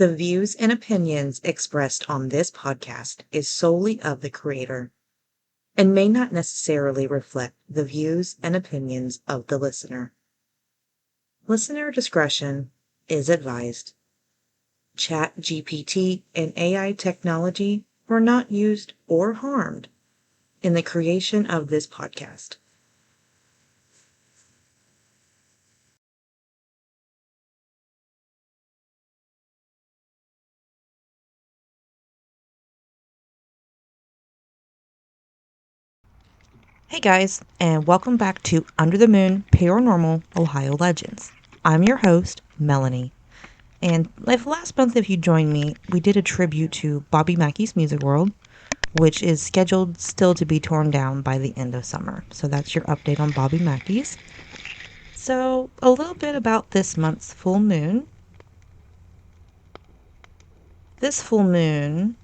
The views and opinions expressed on this podcast is solely of the creator and may not necessarily reflect the views and opinions of the listener. Listener discretion is advised. ChatGPT and AI technology were not used or harmed in the creation of this podcast. Hey guys, and welcome back to Under the Moon Paranormal Ohio Legends. I'm your host, Melanie. And last month, if you joined me, we did a tribute to Bobby Mackey's Music World, which is scheduled still to be torn down by the end of summer. So that's your update on Bobby Mackey's. So a little bit about this month's full moon. This full moon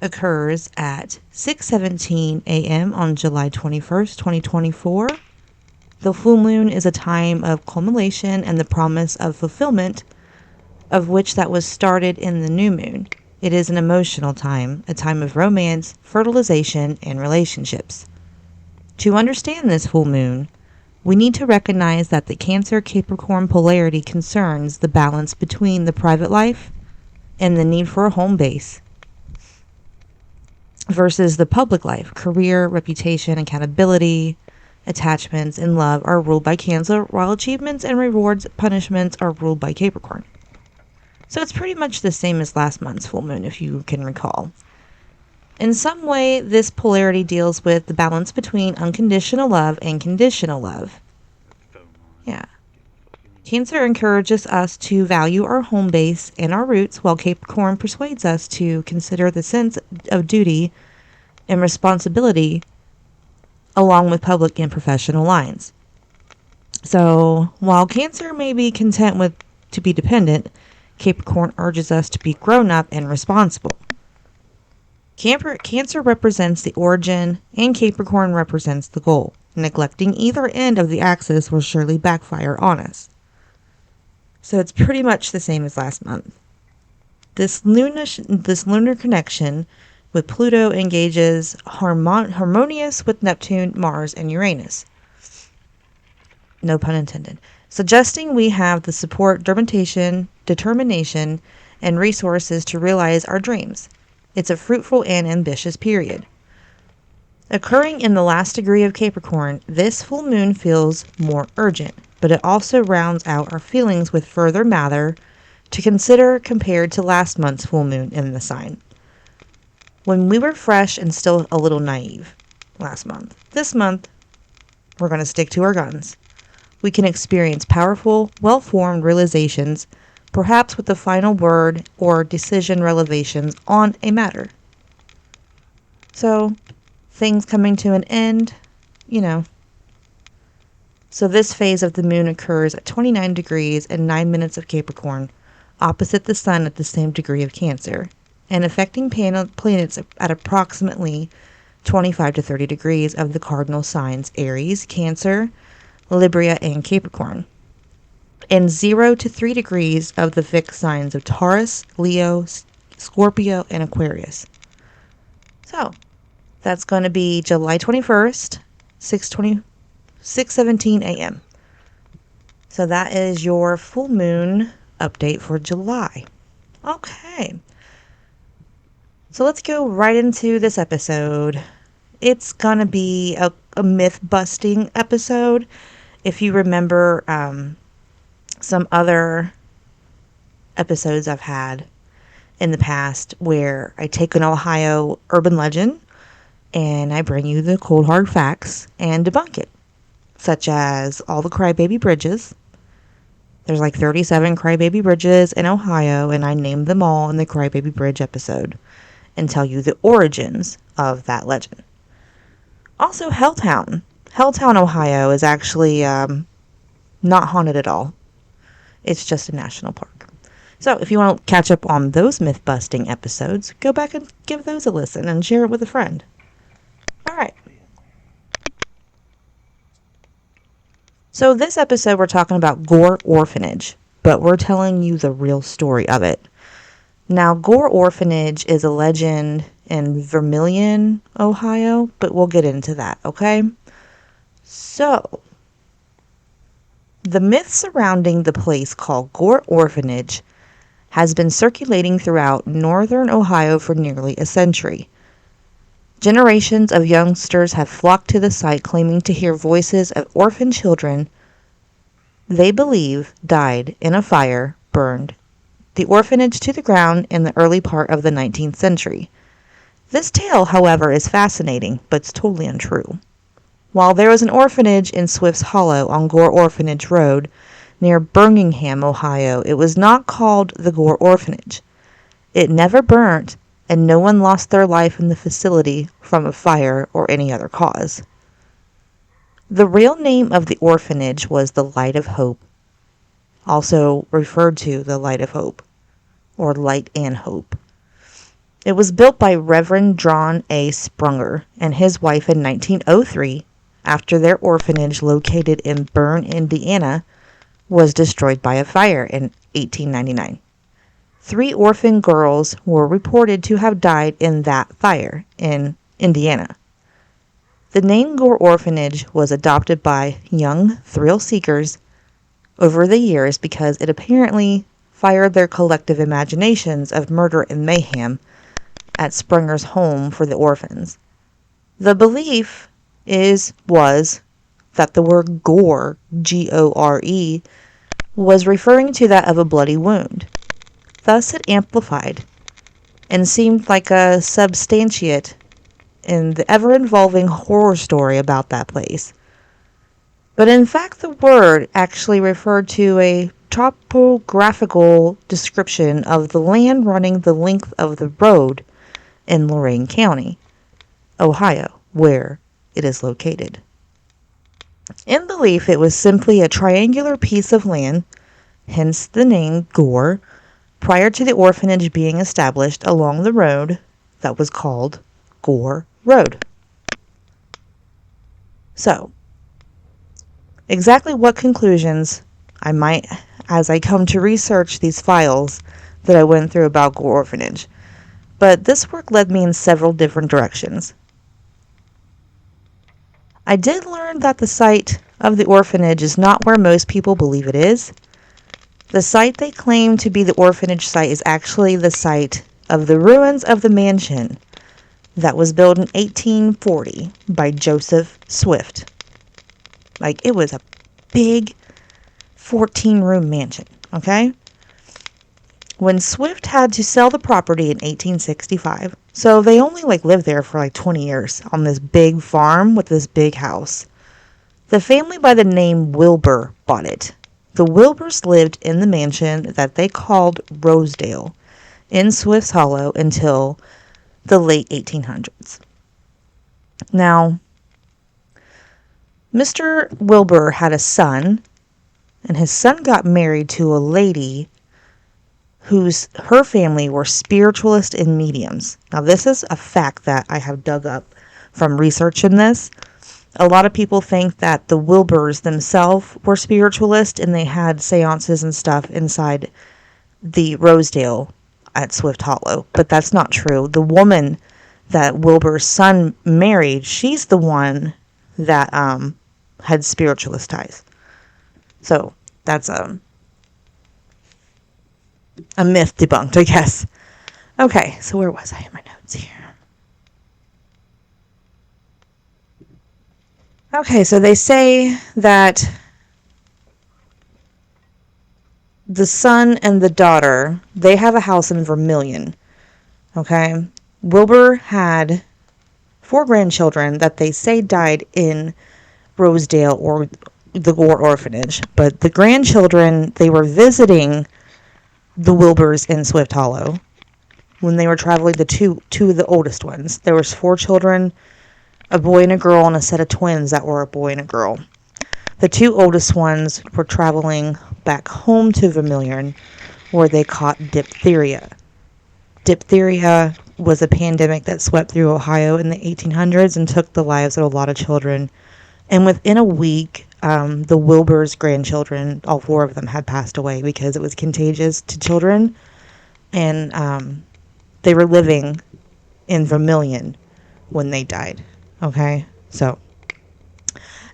occurs at 6:17 a.m. on July 21st, 2024. The full moon is a time of culmination and the promise of fulfillment, of which that was started in the new moon. It is an emotional time, a time of romance, fertilization, and relationships. To understand this full moon, we need to recognize that the Cancer-Capricorn polarity concerns the balance between the private life and the need for a home base versus the public life. Career, reputation, accountability, attachments, and love are ruled by Cancer, while achievements and rewards, punishments are ruled by Capricorn. So it's pretty much the same as last month's full moon, if you can recall. In some way, this polarity deals with the balance between unconditional love and conditional love. Yeah. Cancer encourages us to value our home base and our roots, while Capricorn persuades us to consider the sense of duty and responsibility along with public and professional lines. So, while Cancer may be content to be dependent, Capricorn urges us to be grown up and responsible. Cancer represents the origin and Capricorn represents the goal. Neglecting either end of the axis will surely backfire on us. So it's pretty much the same as last month. This lunar connection with Pluto engages harmonious with Neptune, Mars, and Uranus. No pun intended. Suggesting we have the support, determination, and resources to realize our dreams. It's a fruitful and ambitious period. Occurring in the last degree of Capricorn, this full moon feels more urgent, but it also rounds out our feelings with further matter to consider compared to last month's full moon in the sign, when we were fresh and still a little naive last month. This month, we're going to stick to our guns. We can experience powerful, well-formed realizations, perhaps with the final word or decision revelations on a matter. So, things coming to an end, So this phase of the moon occurs at 29 degrees and 9 minutes of Capricorn, opposite the sun at the same degree of Cancer, and affecting planets at approximately 25 to 30 degrees of the cardinal signs Aries, Cancer, Libra, and Capricorn, and 0 to 3 degrees of the fixed signs of Taurus, Leo, Scorpio, and Aquarius. So, that's going to be July 21st, 6:17 a.m. So that is your full moon update for July. Okay. So let's go right into this episode. It's going to be a myth-busting episode. If you remember some other episodes I've had in the past where I take an Ohio urban legend and I bring you the cold hard facts and debunk it, such as all the crybaby bridges. There's like 37 crybaby bridges in Ohio, and I named them all in the crybaby bridge episode and tell you the origins of that legend. Also, Helltown, Ohio is actually not haunted at all. It's just a national park. So if you want to catch up on those myth-busting episodes, go back and give those a listen and share it with a friend. All right. So this episode, we're talking about Gore Orphanage. but we're telling you the real story of it. Now, Gore Orphanage is a legend in Vermilion, Ohio, but we'll get into that, okay? So, the myth surrounding the place called Gore Orphanage has been circulating throughout northern Ohio for nearly a century. Generations of youngsters have flocked to the site claiming to hear voices of orphan children they believe died in a fire burned the orphanage to the ground in the early part of the 19th century. This tale, however, is fascinating, but it's totally untrue. While there was an orphanage in Swift Hallow on Gore Orphanage Road near Birmingham, Ohio, it was not called the Gore Orphanage. It never burnt, and no one lost their life in the facility from a fire or any other cause. The real name of the orphanage was the Light of Hope, also referred to the Light of Hope, or Light and Hope. It was built by Reverend John A. Sprunger and his wife in 1903 after their orphanage located in Berne, Indiana, was destroyed by a fire in 1899. 3 orphan girls were reported to have died in that fire in Indiana. The name Gore Orphanage was adopted by young thrill seekers over the years because it apparently fired their collective imaginations of murder and mayhem at Springer's home for the orphans. The belief was that the word gore, G-O-R-E, was referring to that of a bloody wound. Thus it amplified and seemed like a substantiate in the ever-involving horror story about that place. But in fact, the word actually referred to a topographical description of the land running the length of the road in Lorain County, Ohio, where it is located. In belief, it was simply a triangular piece of land, hence the name Gore, prior to the orphanage being established along the road that was called Gore Road. So, exactly what conclusions I might, as I come to research these files that I went through about Gore Orphanage, but this work led me in several different directions. I did learn that the site of the orphanage is not where most people believe it is. The site they claim to be the orphanage site is actually the site of the ruins of the mansion that was built in 1840 by Joseph Swift. Like, it was a big 14-room mansion, okay? When Swift had to sell the property in 1865, so they only lived there for 20 years on this big farm with this big house. The family by the name Willbur bought it. The Willburs lived in the mansion that they called Rosedale in Swift Hallow until the late 1800s. Now, Mr. Willbur had a son, and his son got married to a lady her family were spiritualists and mediums. Now, this is a fact that I have dug up from researching this. A lot of people think that the Willburs themselves were spiritualists and they had seances and stuff inside the Rosedale at Swift Hallow, but that's not true. The woman that Wilbur's son married, she's the one that had spiritualist ties. So that's a myth debunked, I guess. Okay, so where was I in my notes here? Okay, so they say that the son and the daughter, they have a house in Vermilion. Okay? Willbur had 4 grandchildren that they say died in Rosedale or the Gore Orphanage. But the grandchildren, they were visiting the Willburs in Swift Hallow when they were traveling, the two of the oldest ones. There was 4 children, a boy and a girl, and a set of twins that were a boy and a girl. The 2 oldest ones were traveling back home to Vermilion, where they caught diphtheria. Diphtheria was a pandemic that swept through Ohio in the 1800s and took the lives of a lot of children. And within a week the Willbur's grandchildren, all 4 of them, had passed away because it was contagious to children. And they were living in Vermilion when they died. Okay? So,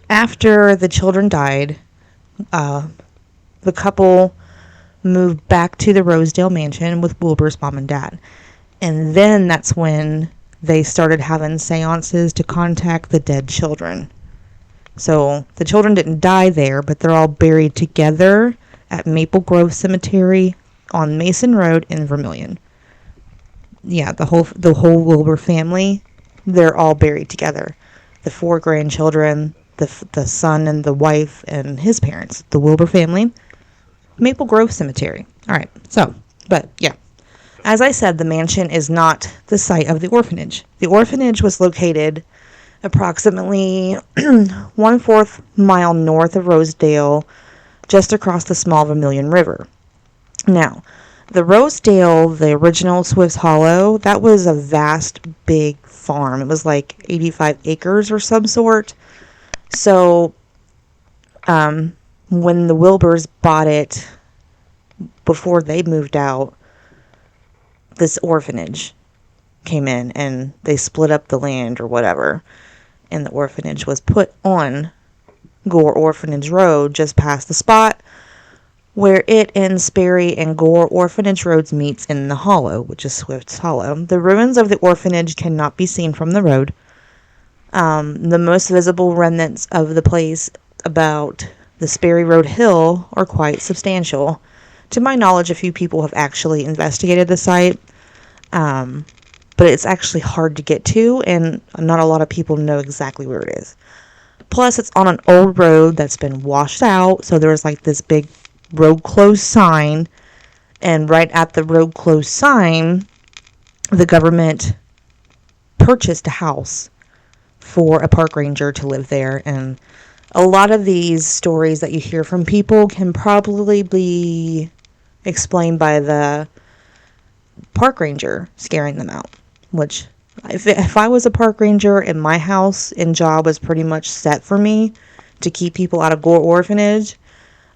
after the children died, the couple moved back to the Rosedale mansion with Wilbur's mom and dad. And then that's when they started having seances to contact the dead children. So the children didn't die there, but they're all buried together at Maple Grove Cemetery on Mason Road in Vermilion. Yeah, the whole Willbur family, they're all buried together. The 4 grandchildren, the son and the wife and his parents, the Willbur family, Maple Grove Cemetery. All right, so, but yeah. As I said, the mansion is not the site of the orphanage. The orphanage was located approximately 1/4 mile north of Rosedale, just across the small Vermilion River. Now, the Rosedale, the original Swift Hallow, that was a vast, big farm. It was like 85 acres or some sort. So, when the Willburs bought it, before they moved out, this orphanage came in and they split up the land or whatever. And the orphanage was put on Gore Orphanage Road, just past the spot where it and Sperry and Gore Orphanage Roads meets in the hollow, which is Swift's Hallow. The ruins of the orphanage cannot be seen from the road. The most visible remnants of the place about the Sperry Road Hill are quite substantial. To my knowledge, a few people have actually investigated the site, but it's actually hard to get to, and not a lot of people know exactly where it is. Plus, it's on an old road that's been washed out, so there's like this big road closed sign, and right at the road closed sign, the government purchased a house for a park ranger to live there. And a lot of these stories that you hear from people can probably be explained by the park ranger scaring them out. Which, if I was a park ranger and my house and job was pretty much set for me to keep people out of Gore Orphanage,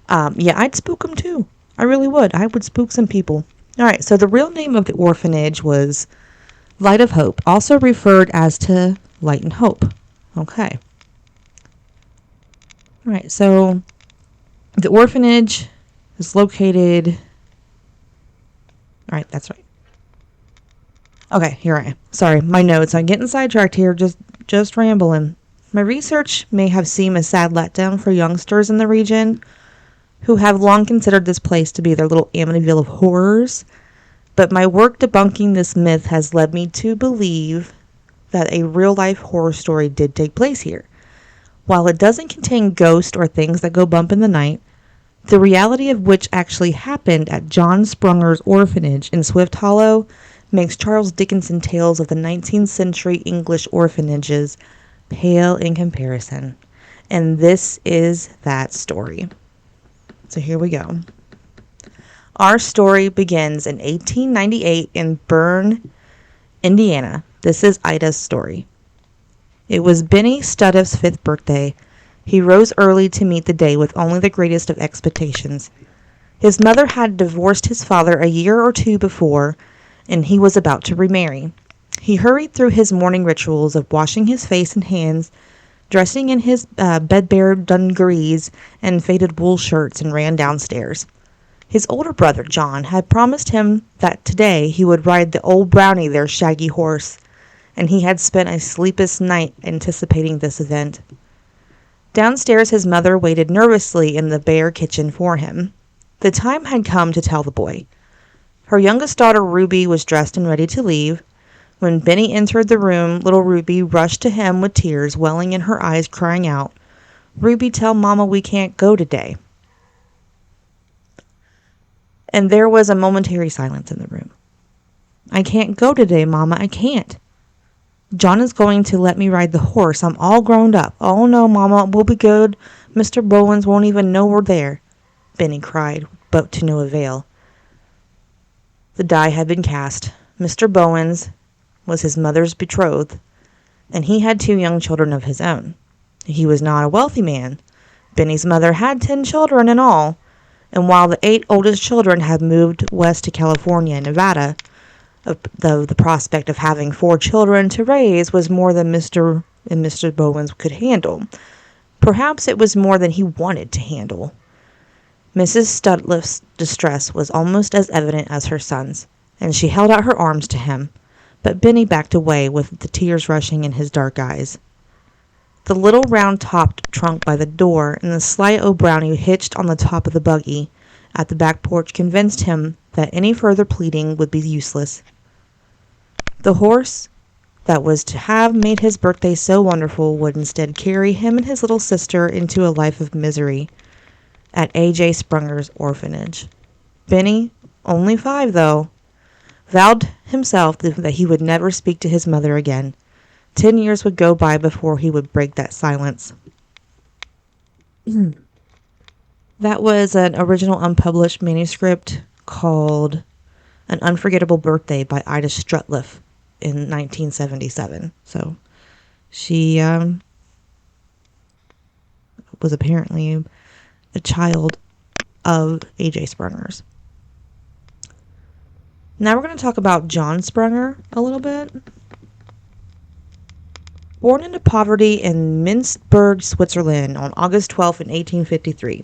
yeah, I'd spook them too. I really would. I would spook some people. Alright, so the real name of the orphanage was Light of Hope, also referred as to Light and Hope. Okay. Alright, so the orphanage is located... Alright, that's right. Okay, here I am. Sorry, my notes. I'm getting sidetracked here, just rambling. My research may have seemed a sad letdown for youngsters in the region who have long considered this place to be their little Amityville of horrors, but my work debunking this myth has led me to believe that a real-life horror story did take place here. While it doesn't contain ghosts or things that go bump in the night, the reality of which actually happened at John Sprunger's orphanage in Swift Hallow makes Charles Dickens' tales of the 19th century English orphanages pale in comparison. And this is that story. So here we go. Our story begins in 1898 in Berne, Indiana. This is Ida's story. It was Benny Studiff's 5th birthday. He rose early to meet the day with only the greatest of expectations. His mother had divorced his father a year or 2 before, and he was about to remarry. He hurried through his morning rituals of washing his face and hands, dressing in his bedbear dungarees and faded wool shirts, and ran downstairs. His older brother, John, had promised him that today he would ride the old brownie, their shaggy horse, and he had spent a sleepless night anticipating this event. Downstairs, his mother waited nervously in the bare kitchen for him. The time had come to tell the boy. Her youngest daughter, Ruby, was dressed and ready to leave. When Benny entered the room, little Ruby rushed to him with tears welling in her eyes, crying out, "Ruby, tell Mama we can't go today." And there was a momentary silence in the room. "I can't go today, Mama, I can't. John is going to let me ride the horse. I'm all grown up." "Oh, no, Mama, we'll be good. Mr. Bowens won't even know we're there," Benny cried, but to no avail. The die had been cast. Mr. Bowens was his mother's betrothed, and he had 2 young children of his own. He was not a wealthy man, Benny's mother had 10 children in all, and while the 8 oldest children had moved west to California and Nevada, though the prospect of having 4 children to raise was more than Mr. and Mrs. Bowens could handle. Perhaps it was more than he wanted to handle. Mrs. Studliffe's distress was almost as evident as her son's, and she held out her arms to him, but Benny backed away with the tears rushing in his dark eyes. The little round-topped trunk by the door and the sly old brownie hitched on the top of the buggy at the back porch convinced him that any further pleading would be useless. The horse that was to have made his birthday so wonderful would instead carry him and his little sister into a life of misery at A.J. Sprunger's orphanage. Benny, only 5 though, vowed himself that he would never speak to his mother again. 10 years would go by before he would break that silence. That was an original unpublished manuscript called An Unforgettable Birthday by Ida Strutliff in 1977. So she was apparently a child of A.J. Sprunger's. Now we're going to talk about John Sprunger a little bit. Born into poverty in Mintzburg, Switzerland on August 12, 1853,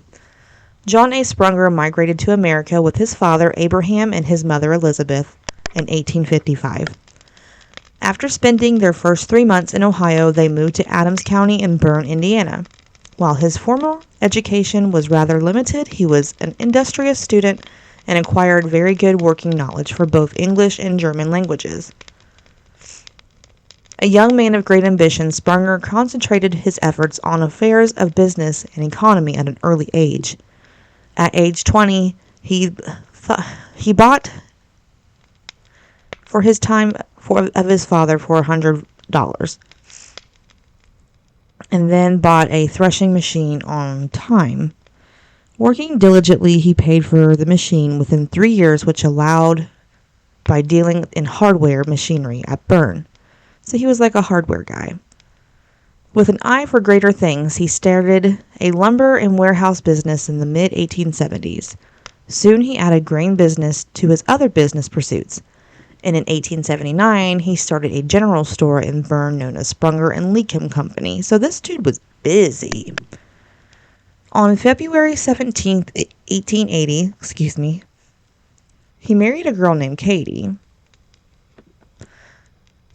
John A. Sprunger migrated to America with his father Abraham and his mother Elizabeth in 1855. After spending their first 3 months in Ohio, they moved to Adams County in Berne, Indiana. While his formal education was rather limited, he was an industrious student and acquired very good working knowledge for both English and German languages. A young man of great ambition, Sprunger concentrated his efforts on affairs of business and economy at an early age. At age 20, he bought for his time of his father for $100, and then bought a threshing machine on time. Working diligently, he paid for the machine within 3 years, which allowed by dealing in hardware machinery at Berne. So he was like a hardware guy. With an eye for greater things, he started a lumber and warehouse business in the mid-1870s. Soon he added grain business to his other business pursuits. And in 1879, he started a general store in Berne known as Sprunger and Leakham Company. So this dude was busy. On February 17th, 1880, he married a girl named Katie,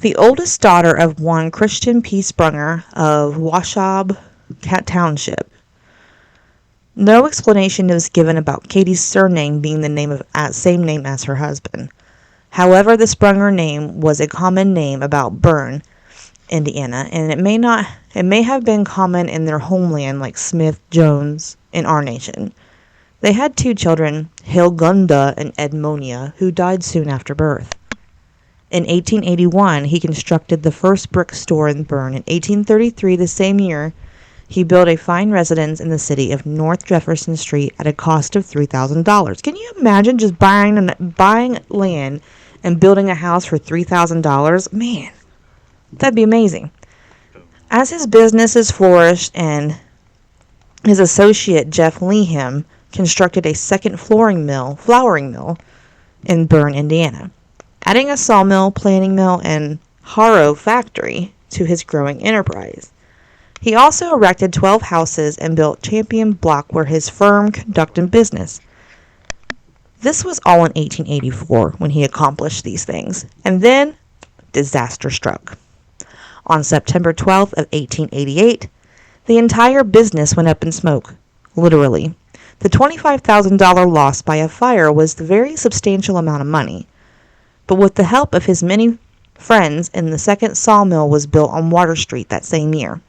the oldest daughter of one Christian P. Sprunger of Washab Township. No explanation was given about Katie's surname being the same name as her husband. However, the Sprunger name was a common name about Berne, Indiana, and it may have been common in their homeland like Smith, Jones, in our nation. They had 2 children, Hilgunda and Edmonia, who died soon after birth. In 1881, he constructed the first brick store in Berne. In 1833, the same year, he built a fine residence in the city of North Jefferson Street at a cost of $3,000. Can you imagine just buying land and building a house for $3,000? Man, that'd be amazing. As his businesses flourished and his associate Jeff Leakham constructed a second flooring mill in Berne, Indiana, adding a sawmill, planing mill, and harrow factory to his growing enterprise. He also erected 12 houses and built Champion Block where his firm conducted business. This was all in 1884 when he accomplished these things, and then disaster struck. On September 12th of 1888, the entire business went up in smoke, literally. The $25,000 loss by a fire was a very substantial amount of money. But with the help of his many friends, and the second sawmill was built on Water Street that same year.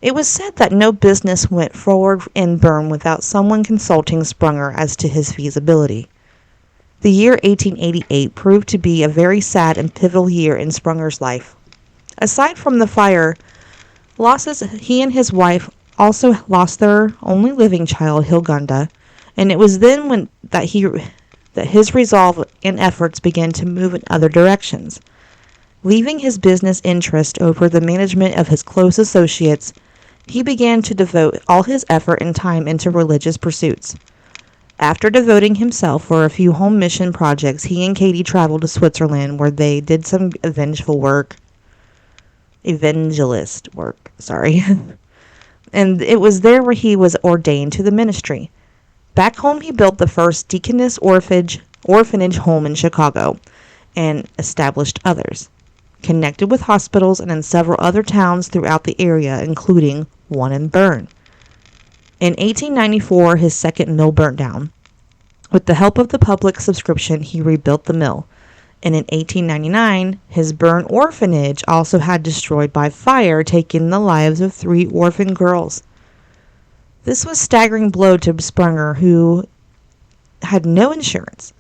It was said that no business went forward in Berne without someone consulting Sprunger as to his feasibility. The year 1888 proved to be a very sad and pivotal year in Sprunger's life. Aside from the fire losses, he and his wife also lost their only living child, Hilgunda, and it was then that his resolve and efforts began to move in other directions. Leaving his business interest over the management of his close associates, he began to devote all his effort and time into religious pursuits. After devoting himself for a few home mission projects, he and Katie traveled to Switzerland where they did some evangelist work, sorry. And it was there where he was ordained to the ministry. Back home, he built the first Deaconess orphanage home in Chicago and established others, connected with hospitals and in several other towns throughout the area, including one in Bern. In 1894, his second mill burnt down. With the help of the public subscription, he rebuilt the mill. And in 1899, his Bern orphanage also had destroyed by fire, taking the lives of 3 orphan girls. This was a staggering blow to Sprunger, who had no insurance.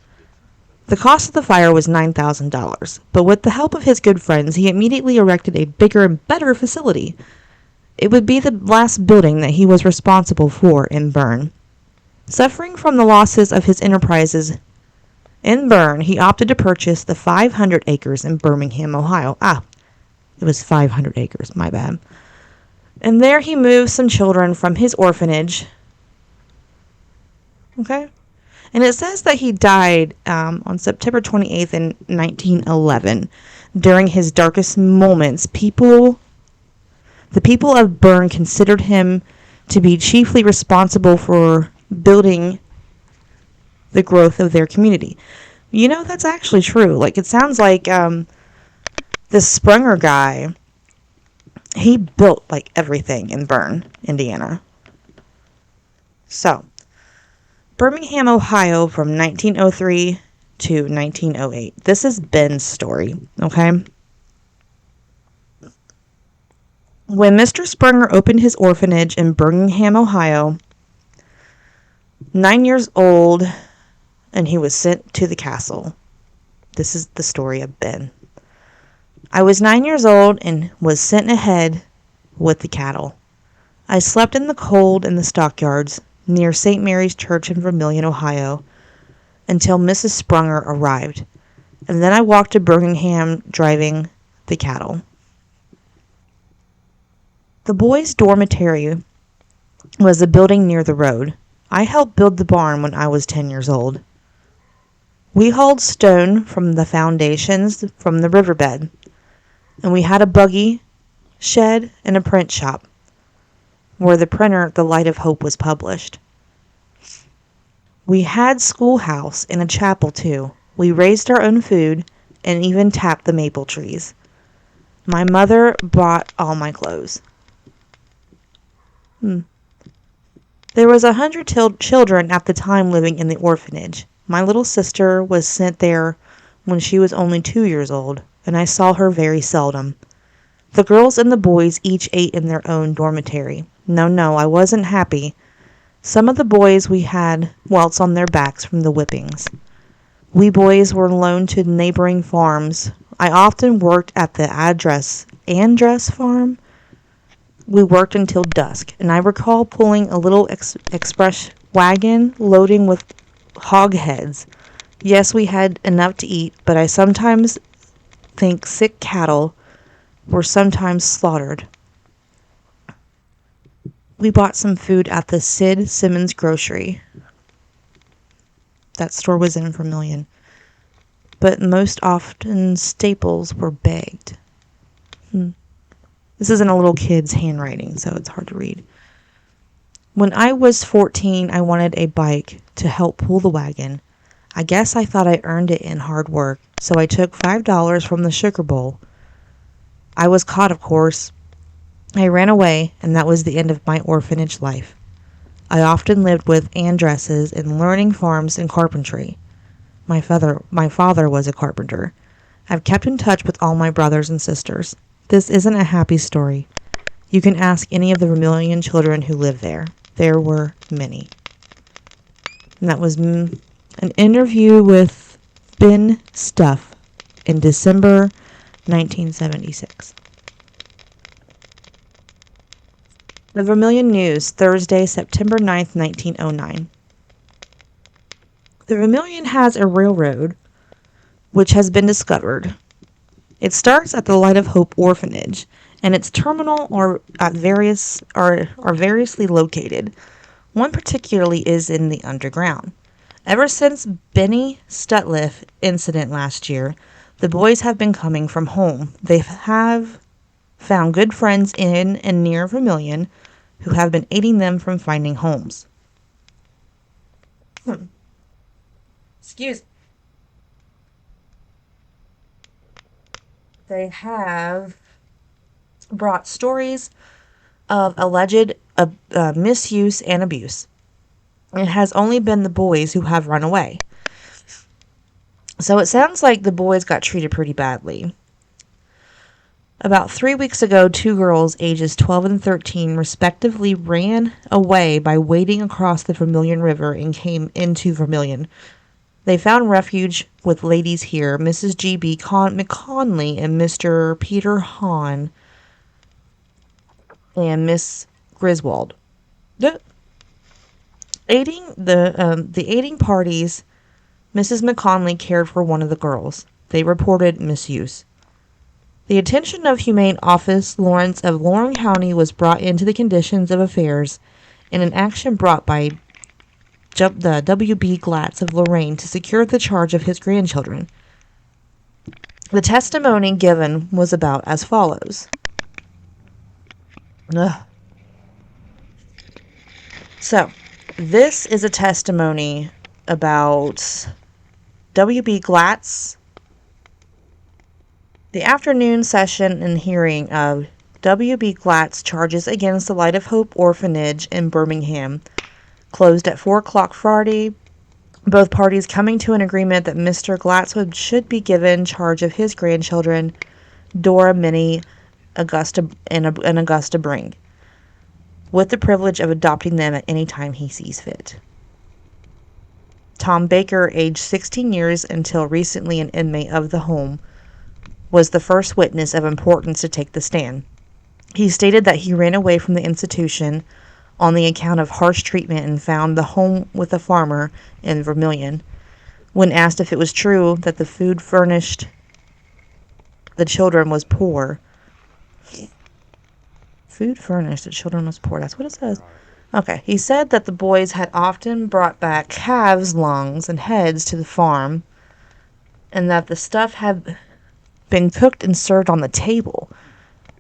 The cost of the fire was $9,000, but with the help of his good friends, he immediately erected a bigger and better facility. It would be the last building that he was responsible for in Bern. Suffering from the losses of his enterprises in Bern, he opted to purchase the 500 acres in Birmingham, Ohio. It was 500 acres, my bad. And there he moved some children from his orphanage. Okay? And it says that he died on September 28th in 1911. During his darkest moments, the people of Bern considered him to be chiefly responsible for building the growth of their community. You know, that's actually true. Like, it sounds like this Sprunger guy, he built, like, everything in Bern, Indiana. So, Birmingham, Ohio from 1903 to 1908. This is Ben's story, okay? When Mr. Sprunger opened his orphanage in Birmingham, Ohio, 9 years old, and he was sent to the castle. This is the story of Ben. I was 9 years old and was sent ahead with the cattle. I slept in the cold in the stockyards near St. Mary's Church in Vermilion, Ohio, until Mrs. Sprunger arrived, and then I walked to Birmingham driving the cattle. The boys' dormitory was a building near the road. I helped build the barn when I was 10 years old. We hauled stone from the foundations from the riverbed, and we had a buggy, shed, and a print shop, where the printer The Light of Hope was published. We had schoolhouse and a chapel too. We raised our own food and even tapped the maple trees. My mother bought all my clothes. There was 100 children at the time living in the orphanage. My little sister was sent there when she was only 2 years old, and I saw her very seldom. The girls and the boys each ate in their own dormitory. No, I wasn't happy. Some of the boys we had welts on their backs from the whippings. We boys were loaned to neighboring farms. I often worked at the Andress farm. We worked until dusk, and I recall pulling a little express wagon loading with hog heads. Yes, we had enough to eat, but I sometimes think sick cattle were sometimes slaughtered. We bought some food at the Sid Simmons grocery. That store was in Vermilion. But most often staples were begged. This is in a little kid's handwriting, so it's hard to read. When I was 14, I wanted a bike to help pull the wagon. I guess I thought I earned it in hard work, so I took $5 from the sugar bowl. I was caught, of course. I ran away, and that was the end of my orphanage life. I often lived with Andresses in learning farms and carpentry. My father was a carpenter. I've kept in touch with all my brothers and sisters. This isn't a happy story. You can ask any of the Vermilion children who live there. There were many. And that was an interview with Ben Stuff in December 1976. The Vermilion News, Thursday, September 9th, 1909. The Vermilion has a railroad which has been discovered. It starts at the Light of Hope Orphanage and its terminal are variously located. One particularly is in the underground. Ever since Benny Stutliff incident last year, the boys have been coming from home. They have found good friends in and near Vermilion who have been aiding them from finding homes. Excuse me. They have brought stories of alleged misuse and abuse. It has only been the boys who have run away. So it sounds like the boys got treated pretty badly. About 3 weeks ago, 2 girls, ages 12 and 13, respectively, ran away by wading across the Vermilion River and came into Vermilion. They found refuge with ladies here, Mrs. G.B. McConley and Mr. Peter Hahn and Miss Griswold. The aiding parties, Mrs. McConley cared for one of the girls. They reported misuse. The attention of Humane Office Lawrence of Loring County was brought into the conditions of affairs in an action brought by the W.B. Glatz of Lorraine to secure the charge of his grandchildren. The testimony given was about as follows. So, this is a testimony about W.B. Glatz, the afternoon session and hearing of W.B. Glatz charges against the Light of Hope Orphanage in Birmingham, closed at 4 o'clock Friday, both parties coming to an agreement that Mr. Glatz should be given charge of his grandchildren, Dora, Minnie, Augusta, and Augusta Bring, with the privilege of adopting them at any time he sees fit. Tom Baker, aged 16 years until recently an inmate of the home, was the first witness of importance to take the stand. He stated that he ran away from the institution on the account of harsh treatment and found the home with a farmer in Vermilion. When asked if it was true that the food furnished the children was poor. Food furnished the children was poor. That's what it says. Okay. He said that the boys had often brought back calves' lungs and heads to the farm, and that the stuff had been cooked and served on the table.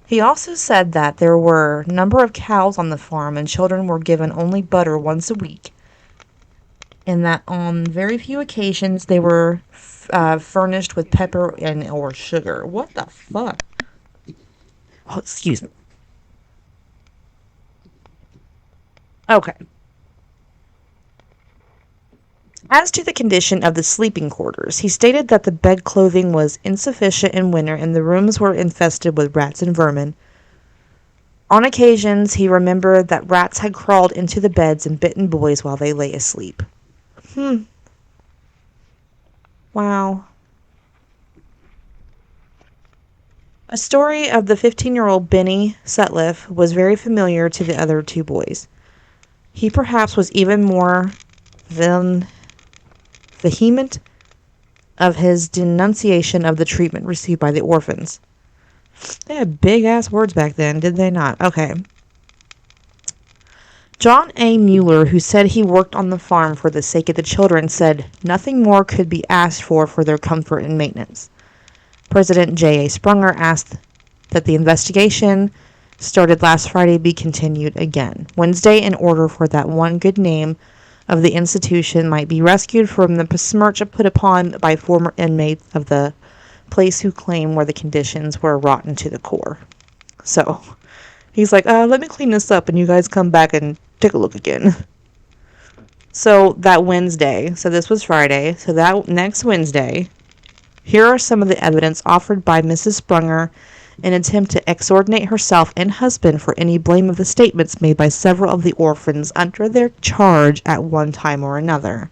He also said that there were a number of cows on the farm and children were given only butter once a week, and that on very few occasions they were furnished with pepper and or sugar. What the fuck? Oh, excuse me. Okay. As to the condition of the sleeping quarters, he stated that the bed clothing was insufficient in winter and the rooms were infested with rats and vermin. On occasions, he remembered that rats had crawled into the beds and bitten boys while they lay asleep. Wow. A story of the 15-year-old Benny Sutliff was very familiar to the other 2 boys. He perhaps was even more vehement of his denunciation of the treatment received by the orphans. They had big-ass words back then, did they not? Okay. John A. Mueller, who said he worked on the farm for the sake of the children, said nothing more could be asked for their comfort and maintenance. President J. A. Sprunger asked that the investigation started last Friday be continued again Wednesday in order for that one good name of the institution might be rescued from the besmirch put upon by former inmates of the place who claim where the conditions were rotten to the core. So, he's like, let me clean this up and you guys come back and take a look again. So, that Wednesday, so this was Friday, so that next Wednesday, here are some of the evidence offered by Mrs. Sprunger in an attempt to exonerate herself and husband for any blame of the statements made by several of the orphans under their charge at one time or another.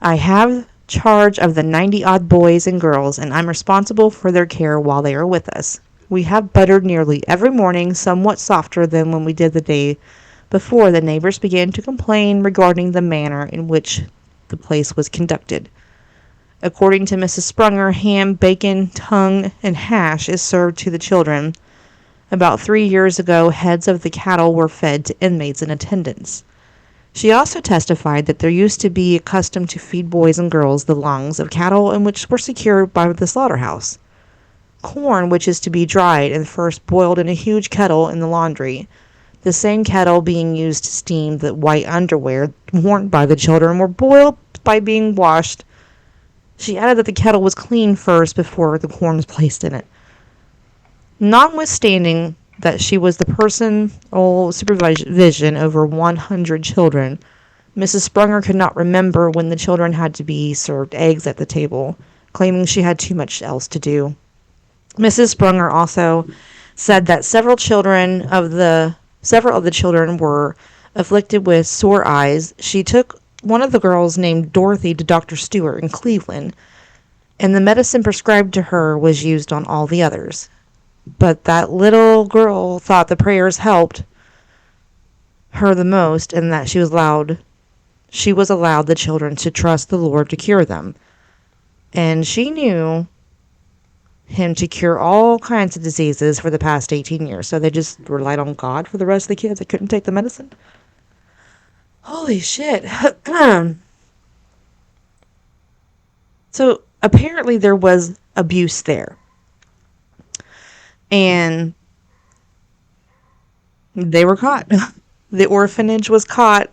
I have charge of the 90-odd boys and girls, and I'm responsible for their care while they are with us. We have buttered nearly every morning, somewhat softer than when we did the day before the neighbors began to complain regarding the manner in which the place was conducted. According to Mrs. Sprunger, ham, bacon, tongue, and hash is served to the children. About 3 years ago, heads of the cattle were fed to inmates in attendance. She also testified that there used to be a custom to feed boys and girls the lungs of cattle and which were secured by the slaughterhouse. Corn, which is to be dried and first boiled in a huge kettle in the laundry, the same kettle being used to steam the white underwear worn by the children, were boiled by being washed. She added that the kettle was cleaned first before the corn was placed in it. Notwithstanding that she was the personal supervision over 100 children, Mrs. Sprunger could not remember when the children had to be served eggs at the table, claiming she had too much else to do. Mrs. Sprunger also said that several of the children were afflicted with sore eyes. She took one of the girls named Dorothy to Dr. Stewart in Cleveland, and the medicine prescribed to her was used on all the others. But that little girl thought the prayers helped her the most, and that she was allowed the children to trust the Lord to cure them. And she knew him to cure all kinds of diseases for the past 18 years. So they just relied on God for the rest of the kids that couldn't take the medicine. Holy shit. So apparently there was abuse there. And they were caught. The orphanage was caught.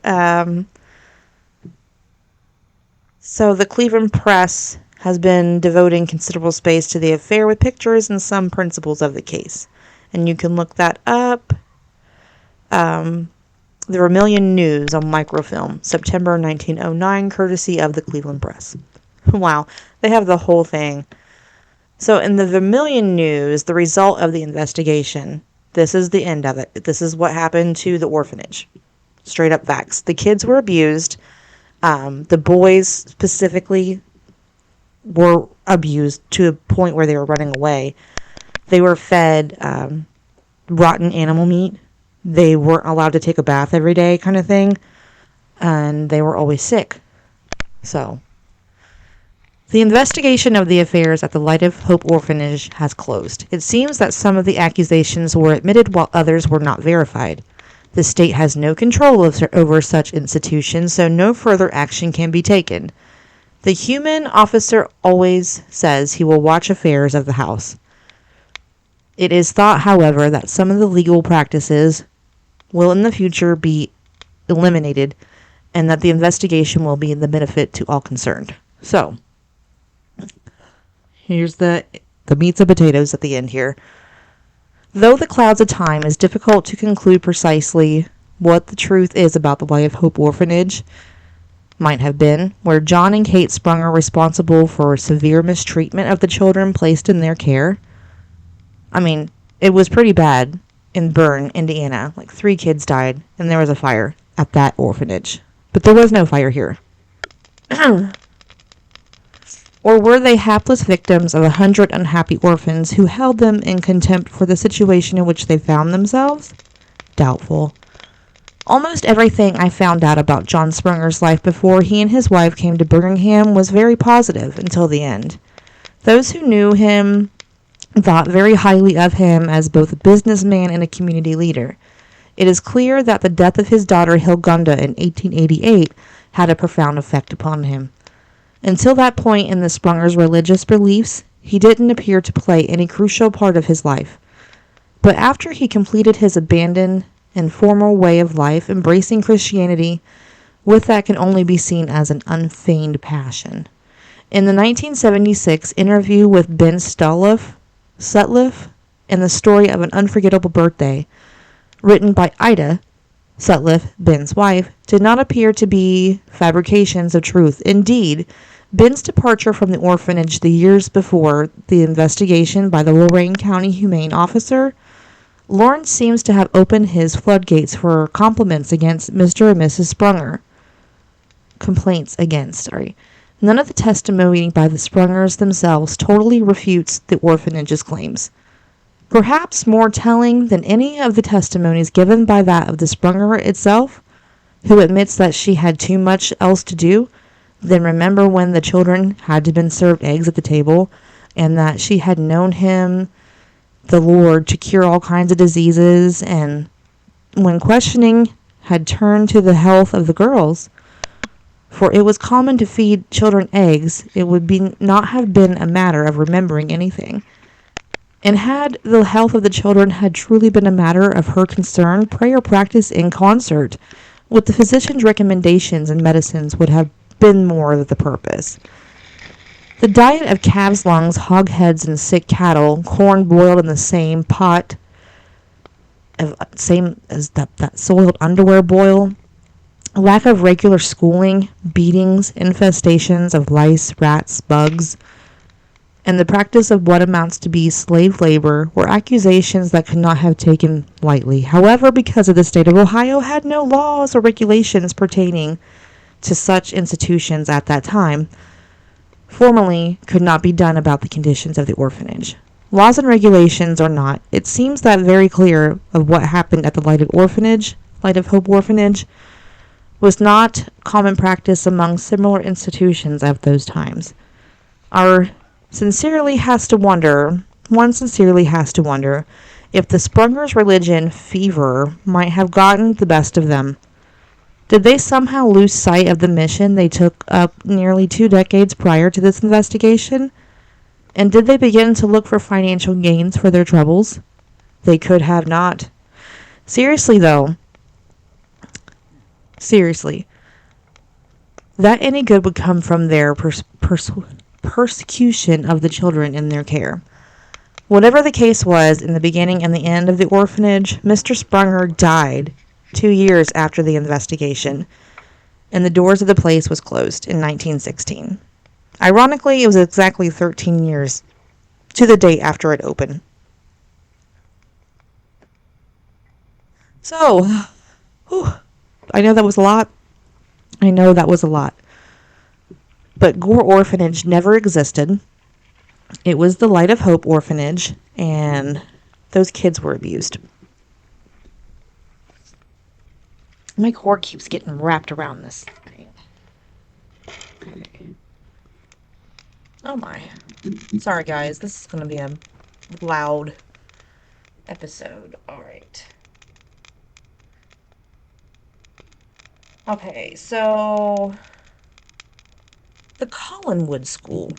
So the Cleveland Press has been devoting considerable space to the affair with pictures and some principles of the case. And you can look that up. The Vermilion News on microfilm, September 1909, courtesy of the Cleveland Press. Wow, they have the whole thing. So in the Vermilion News, the result of the investigation, this is the end of it. This is what happened to the orphanage. Straight up facts. The kids were abused. The boys specifically were abused to a point where they were running away. They were fed rotten animal meat. They weren't allowed to take a bath every day, kind of thing. And they were always sick. So the investigation of the affairs at the Light of Hope Orphanage has closed. It seems that some of the accusations were admitted while others were not verified. The state has no control over such institutions, so no further action can be taken. The human officer always says he will watch affairs of the house. It is thought, however, that some of the legal practices will in the future be eliminated and that the investigation will be in the benefit to all concerned. So, here's the meats and potatoes at the end here. Though the clouds of time is difficult to conclude precisely what the truth is about the Light of Hope Orphanage might have been, where John and Kate Sprunger responsible for severe mistreatment of the children placed in their care. I mean, it was pretty bad in Bern, Indiana. Like 3 kids died, and there was a fire at that orphanage. But there was no fire here. Or were they hapless victims of 100 unhappy orphans who held them in contempt for the situation in which they found themselves? Doubtful. Almost everything I found out about John Sprunger's life before he and his wife came to Birmingham was very positive until the end. Those who knew him thought very highly of him as both a businessman and a community leader. It is clear that the death of his daughter Hilgunda in 1888 had a profound effect upon him. Until that point in the Sprunger's religious beliefs, he didn't appear to play any crucial part of his life. But after he completed his abandoned and formal way of life, embracing Christianity, with that can only be seen as an unfeigned passion. In the 1976 interview with Ben Sutliff in The Story of an Unforgettable Birthday, written by Ida Sutliff, Ben's wife, did not appear to be fabrications of truth. Indeed, Ben's departure from the orphanage the years before the investigation by the Lorain County Humane Officer, Lawrence seems to have opened his floodgates for complaints against Mr. and Mrs. Sprunger. None of the testimony by the Sprungers themselves totally refutes the orphanage's claims. Perhaps more telling than any of the testimonies given by that of the Sprunger itself, who admits that she had too much else to do, Then remember when the children had to been served eggs at the table, and that she had known him, the Lord, to cure all kinds of diseases, and when questioning had turned to the health of the girls, for it was common to feed children eggs, it would not have been a matter of remembering anything. And had the health of the children had truly been a matter of her concern, prayer practice in concert with the physician's recommendations and medicines would have been more of the purpose. The diet of calves' lungs, hog heads, and sick cattle, corn boiled in the same pot, same as that soiled underwear boil, lack of regular schooling, beatings, infestations of lice, rats, bugs, and the practice of what amounts to be slave labor were accusations that could not have taken lightly. However, because of the state of Ohio had no laws or regulations pertaining to such institutions at that time, formally could not be done about the conditions of the orphanage. Laws and regulations or not, it seems that very clear of what happened at the Light of Hope Orphanage, was not common practice among similar institutions of those times. One sincerely has to wonder if the Sprungers' religion fever might have gotten the best of them. Did they somehow lose sight of the mission they took up nearly 2 decades prior to this investigation? And did they begin to look for financial gains for their troubles? They could have not. Seriously, that any good would come from their persecution of the children in their care. Whatever the case was, in the beginning and the end of the orphanage, Mr. Sprunger died 2 years after the investigation, and the doors of the place was closed in 1916. Ironically, it was exactly 13 years to the date after it opened. So, I know that was a lot. But Gore Orphanage never existed. It was the Light of Hope Orphanage, and those kids were abused. My cord keeps getting wrapped around this thing. Okay. Oh my. Sorry guys, this is going to be a loud episode. Alright. Okay, so the Collinwood School.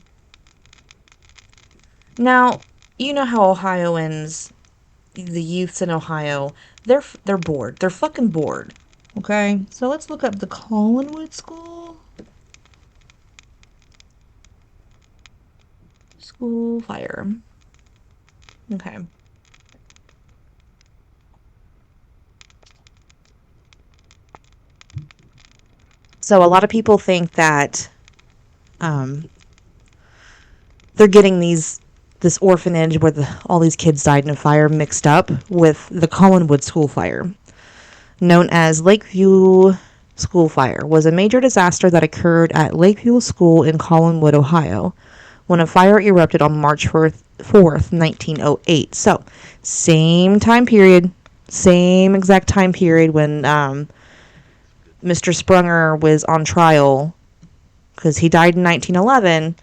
Now, you know how Ohioans, the youths in Ohio, they're bored. They're fucking bored. Okay, so let's look up the Collinwood School. School fire. Okay. So a lot of people think that they're getting this orphanage where all these kids died in a fire mixed up with the Collinwood School fire, known as Lakeview School fire, was a major disaster that occurred at Lakeview School in Collinwood, Ohio, when a fire erupted on March 4th, 1908. So, same exact time period when Mr. Sprunger was on trial, because he died in 1911.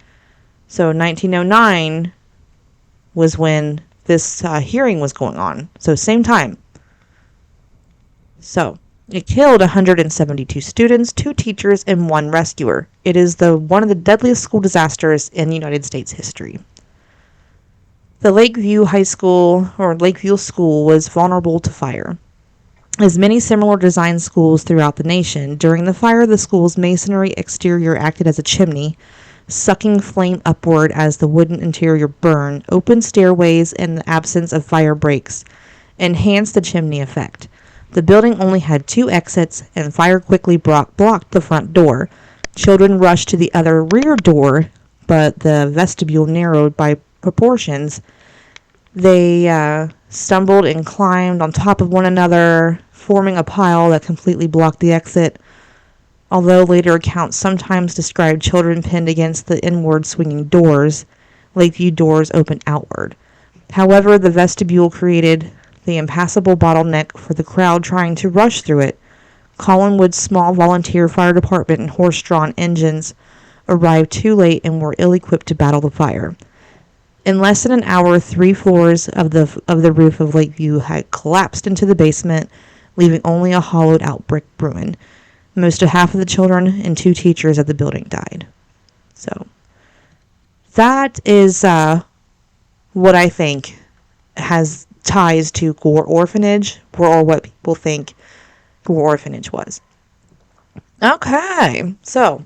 So 1909 was when this hearing was going on. So same time. So it killed 172 students, 2 teachers, and 1 rescuer. It is one of the deadliest school disasters in United States history. The Lakeview School was vulnerable to fire. As many similar design schools throughout the nation, during the fire, the school's masonry exterior acted as a chimney, sucking flame upward as the wooden interior burned. Open stairways and the absence of fire breaks enhanced the chimney effect. The building only had 2 exits, and fire quickly blocked the front door. Children rushed to the other rear door, but the vestibule narrowed by proportions. They stumbled and climbed on top of one another, forming a pile that completely blocked the exit. Although later accounts sometimes describe children pinned against the inward swinging doors, Lakeview doors opened outward. However, the vestibule created the impassable bottleneck for the crowd trying to rush through it. Collinwood's small volunteer fire department and horse-drawn engines arrived too late and were ill-equipped to battle the fire. In less than an hour, 3 floors of the roof of Lakeview had collapsed into the basement, leaving only a hollowed-out brick ruin. Most of half of the children and 2 teachers at the building died. So, that is what I think has ties to Gore Orphanage, or what people think Gore Orphanage was. Okay, so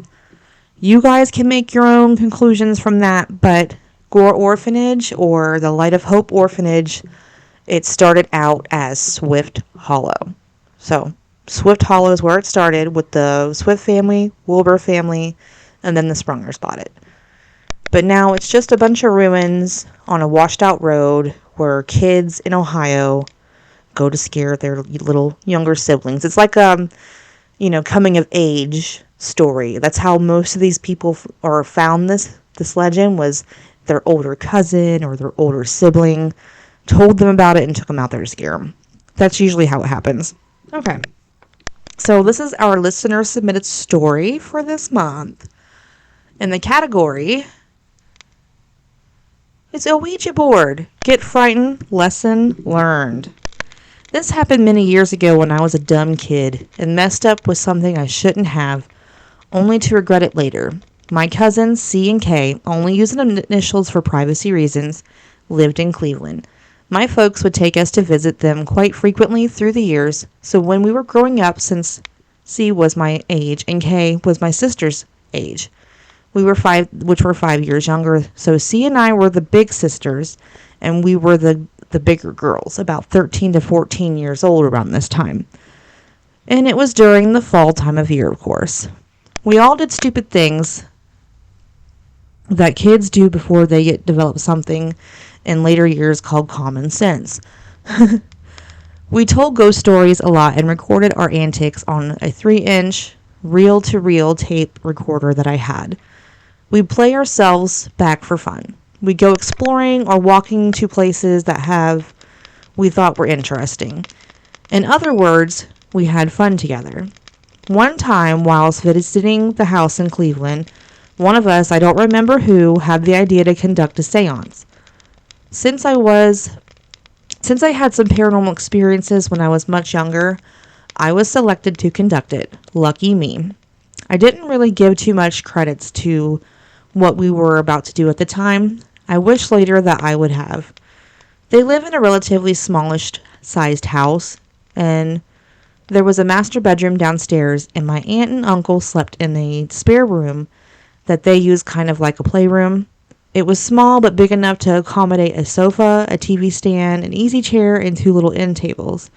you guys can make your own conclusions from that, but Gore Orphanage, or the Light of Hope Orphanage, it started out as Swift Hallow. So, Swift Hallow is where it started, with the Swift family, Willbur family, and then the Sprungers bought it. But now it's just a bunch of ruins on a washed-out road where kids in Ohio go to scare their little younger siblings. It's like coming-of-age story. That's how most of these people found this legend, was their older cousin or their older sibling told them about it and took them out there to scare them. That's usually how it happens. Okay. So this is our listener-submitted story for this month. And the category is a Ouija board. Get frightened, lesson learned. This happened many years ago when I was a dumb kid and messed up with something I shouldn't have, only to regret it later. My cousins, C and K, only using initials for privacy reasons, lived in Cleveland. My folks would take us to visit them quite frequently through the years, so when we were growing up, since C was my age and K was my sister's age, we were 5 years younger, so C and I were the big sisters, and we were the bigger girls, about 13 to 14 years old around this time. And it was during the fall time of year, of course. We all did stupid things that kids do before they develop something in later years called common sense. We told ghost stories a lot and recorded our antics on a 3-inch reel-to-reel tape recorder that I had. We'd play ourselves back for fun. We'd go exploring or walking to places that we thought were interesting. In other words, we had fun together. One time, whilst visiting the house in Cleveland, one of us, I don't remember who, had the idea to conduct a seance. Since I had some paranormal experiences when I was much younger, I was selected to conduct it. Lucky me. I didn't really give too much credits to what we were about to do at the time. I wish later that I would have. They live in a relatively smallish sized house, and there was a master bedroom downstairs, and my aunt and uncle slept in a spare room that they used kind of like a playroom. It was small but big enough to accommodate a sofa, a TV stand, an easy chair, and 2 little end tables.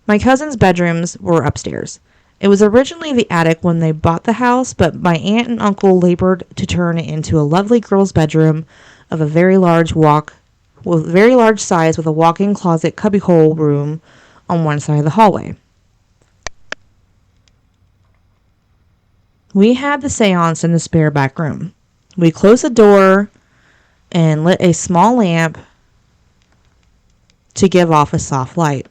My cousin's bedrooms were upstairs. It was originally the attic when they bought the house, but my aunt and uncle labored to turn it into a lovely girl's bedroom of a very large size with a walk-in closet cubbyhole room on one side of the hallway. We had the seance in the spare back room. We closed the door and lit a small lamp to give off a soft light.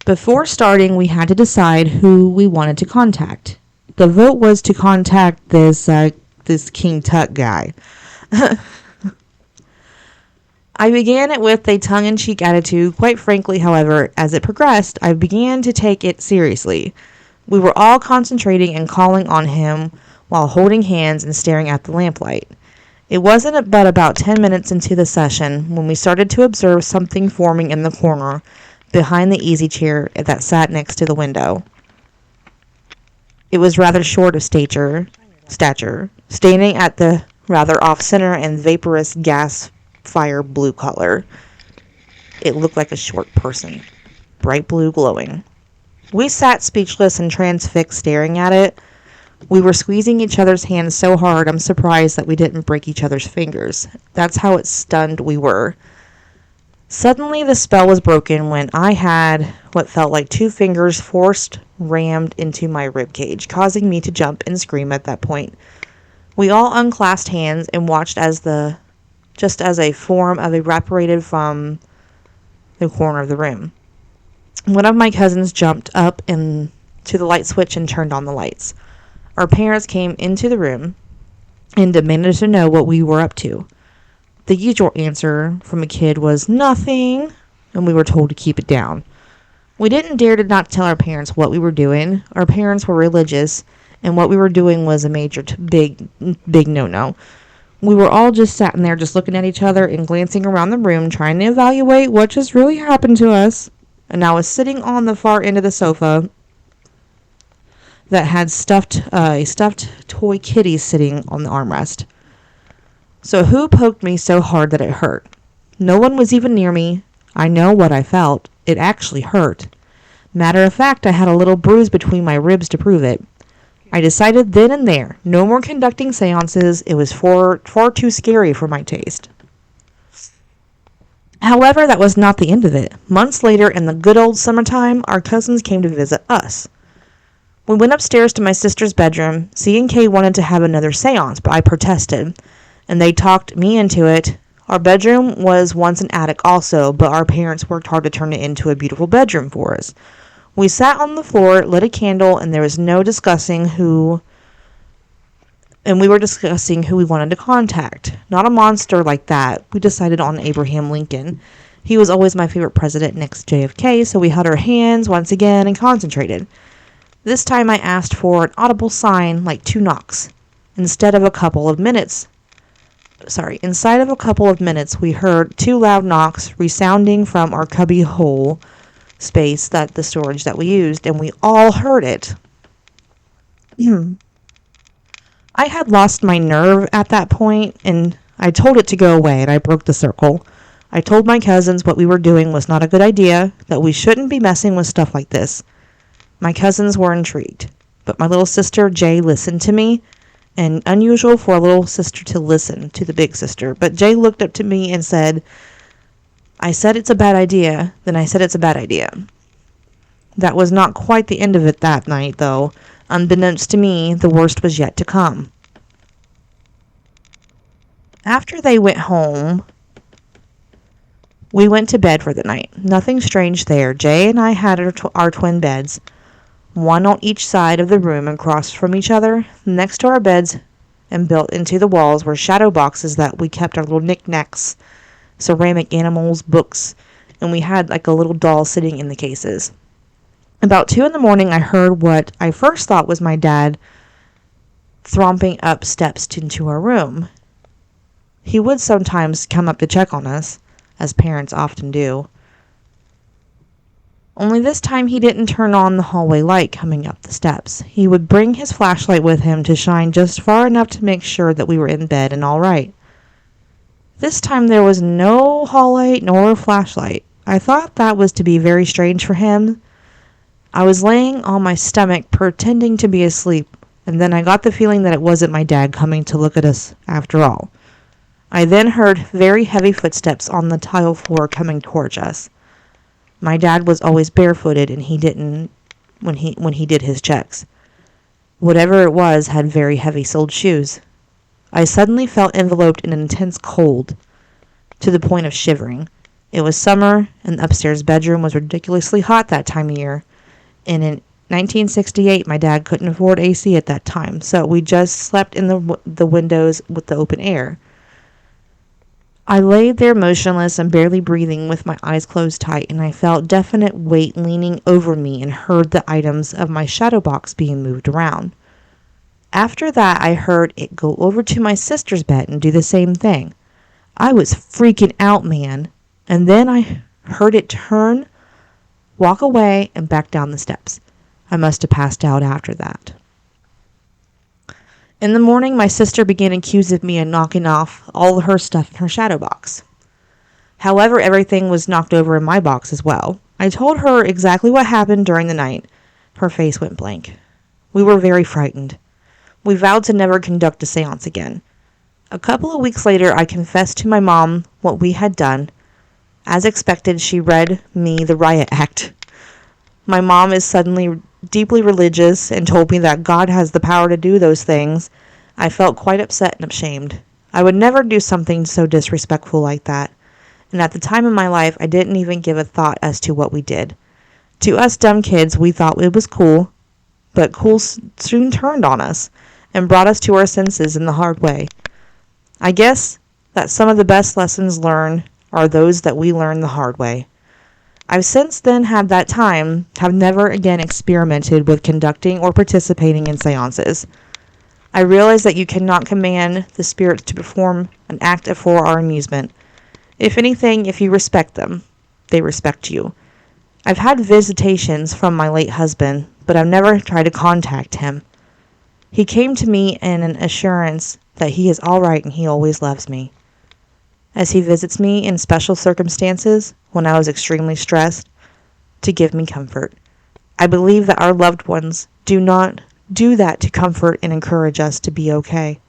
Before starting, we had to decide who we wanted to contact. The vote was to contact this King Tut guy. I began it with a tongue-in-cheek attitude. Quite frankly, however, as it progressed, I began to take it seriously. We were all concentrating and calling on him while holding hands and staring at the lamplight. It wasn't but about 10 minutes into the session when we started to observe something forming in the corner behind the easy chair that sat next to the window. It was rather short of stature, standing at the rather off-center and vaporous gas fire blue color. It looked like a short person, bright blue glowing. We sat speechless and transfixed staring at it. We were squeezing each other's hands so hard I'm surprised that we didn't break each other's fingers. That's how stunned we were. Suddenly the spell was broken when I had what felt like 2 fingers forced rammed into my ribcage, causing me to jump and scream at that point. We all unclasped hands and watched as a form evaporated from the corner of the room. One of my cousins jumped up to the light switch and turned on the lights. Our parents came into the room and demanded to know what we were up to. The usual answer from a kid was nothing, and we were told to keep it down. We didn't dare to not tell our parents what we were doing. Our parents were religious, and what we were doing was a major big no-no. We were all just sitting there just looking at each other and glancing around the room trying to evaluate what just really happened to us. And I was sitting on the far end of the sofa that had a stuffed toy kitty sitting on the armrest. So who poked me so hard that it hurt? No one was even near me. I know what I felt. It actually hurt. Matter of fact, I had a little bruise between my ribs to prove it. I decided then and there, no more conducting seances. It was far too scary for my taste. However, that was not the end of it. Months later, in the good old summertime, our cousins came to visit us. We went upstairs to my sister's bedroom. C and K wanted to have another seance, but I protested, and they talked me into it. Our bedroom was once an attic also, but our parents worked hard to turn it into a beautiful bedroom for us. We sat on the floor, lit a candle, and there was no discussing we were discussing who we wanted to contact. Not a monster like that. We decided on Abraham Lincoln. He was always my favorite president next to JFK, so we held our hands once again and concentrated. This time I asked for an audible sign like 2 knocks. Inside of a couple of minutes, we heard 2 loud knocks resounding from our cubby hole space, the storage that we used, and we all heard it. I had lost my nerve at that point, and I told it to go away, and I broke the circle. I told my cousins what we were doing was not a good idea, that we shouldn't be messing with stuff like this. My cousins were intrigued, but my little sister, Jay, listened to me, and unusual for a little sister to listen to the big sister, but Jay looked up to me and said, I said it's a bad idea, then I said it's a bad idea. That was not quite the end of it that night, though. Unbeknownst to me, the worst was yet to come. After they went home, we went to bed for the night. Nothing strange there. Jay and I had our twin beds, one on each side of the room across from each other. Next to our beds and built into the walls were shadow boxes that we kept our little knickknacks, ceramic animals, books, and we had like a little doll sitting in the cases. About 2 a.m, I heard what I first thought was my dad thromping up steps into our room. He would sometimes come up to check on us, as parents often do. Only this time he didn't turn on the hallway light coming up the steps. He would bring his flashlight with him to shine just far enough to make sure that we were in bed and all right. This time there was no hall light nor flashlight. I thought that was to be very strange for him. I was laying on my stomach pretending to be asleep, and then I got the feeling that it wasn't my dad coming to look at us after all. I then heard very heavy footsteps on the tile floor coming towards us. My dad was always barefooted, and he didn't when he did his checks. Whatever it was had very heavy soled shoes. I suddenly felt enveloped in an intense cold, to the point of shivering. It was summer, and the upstairs bedroom was ridiculously hot that time of year. And in 1968, my dad couldn't afford AC at that time, so we just slept in the windows with the open air. I lay there motionless and barely breathing with my eyes closed tight, and I felt definite weight leaning over me and heard the items of my shadow box being moved around. After that, I heard it go over to my sister's bed and do the same thing. I was freaking out, man. And then I heard it turn, walk away, and back down the steps. I must have passed out after that. In the morning, my sister began accusing me of knocking off all her stuff in her shadow box. However, everything was knocked over in my box as well. I told her exactly what happened during the night. Her face went blank. We were very frightened. We vowed to never conduct a seance again. A couple of weeks later, I confessed to my mom what we had done. As expected, she read me the riot act. My mom is suddenly deeply religious and told me that God has the power to do those things. I felt quite upset and ashamed. I would never do something so disrespectful like that. And at the time in my life, I didn't even give a thought as to what we did. To us dumb kids, we thought it was cool, but cool soon turned on us and brought us to our senses in the hard way. I guess that some of the best lessons learned are those that we learn the hard way. I've since then had that time, have never again experimented with conducting or participating in seances. I realize that you cannot command the spirits to perform an act for our amusement. If anything, if you respect them, they respect you. I've had visitations from my late husband, but I've never tried to contact him. He came to me in an assurance that he is all right and he always loves me. As he visits me in special circumstances when I was extremely stressed, to give me comfort. I believe that our loved ones do not do that to comfort and encourage us to be okay.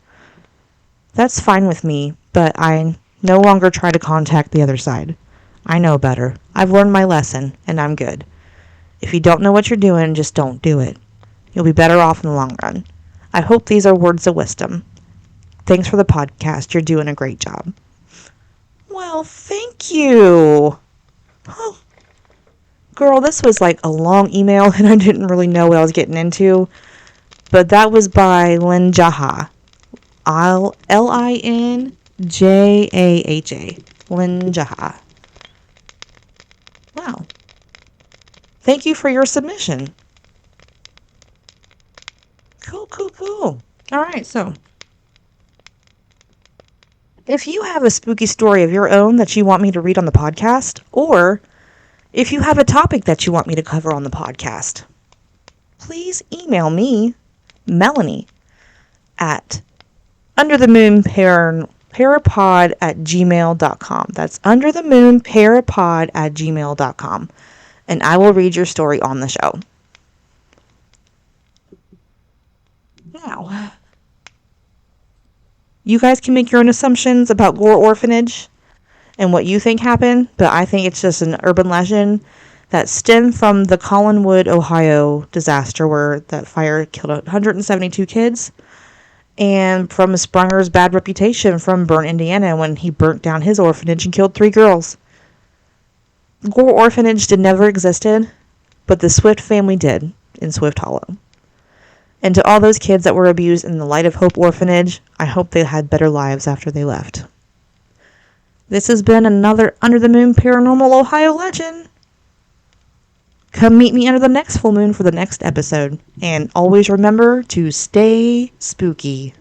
That's fine with me, but I no longer try to contact the other side. I know better. I've learned my lesson, and I'm good. If you don't know what you're doing, just don't do it. You'll be better off in the long run. I hope these are words of wisdom. Thanks for the podcast. You're doing a great job. Well, thank you. Oh. Girl, this was like a long email, and I didn't really know what I was getting into. But that was by Linjaha. Linjaha. Linjaha. Wow. Thank you for your submission. Cool. All right, so if you have a spooky story of your own that you want me to read on the podcast, or if you have a topic that you want me to cover on the podcast, please email me, Melanie, at underthemoonparapod@gmail.com. That's underthemoonparapod@gmail.com. And I will read your story on the show. Now, you guys can make your own assumptions about Gore Orphanage and what you think happened, but I think it's just an urban legend that stemmed from the Collinwood, Ohio disaster where that fire killed 172 kids, and from Spranger's bad reputation from Burn, Indiana, when he burnt down his orphanage and killed 3 girls. Gore Orphanage never existed, but the Swift family did in Swift Hallow. And to all those kids that were abused in the Light of Hope Orphanage, I hope they had better lives after they left. This has been another Under the Moon Paranormal Ohio legend. Come meet me under the next full moon for the next episode. And always remember to stay spooky.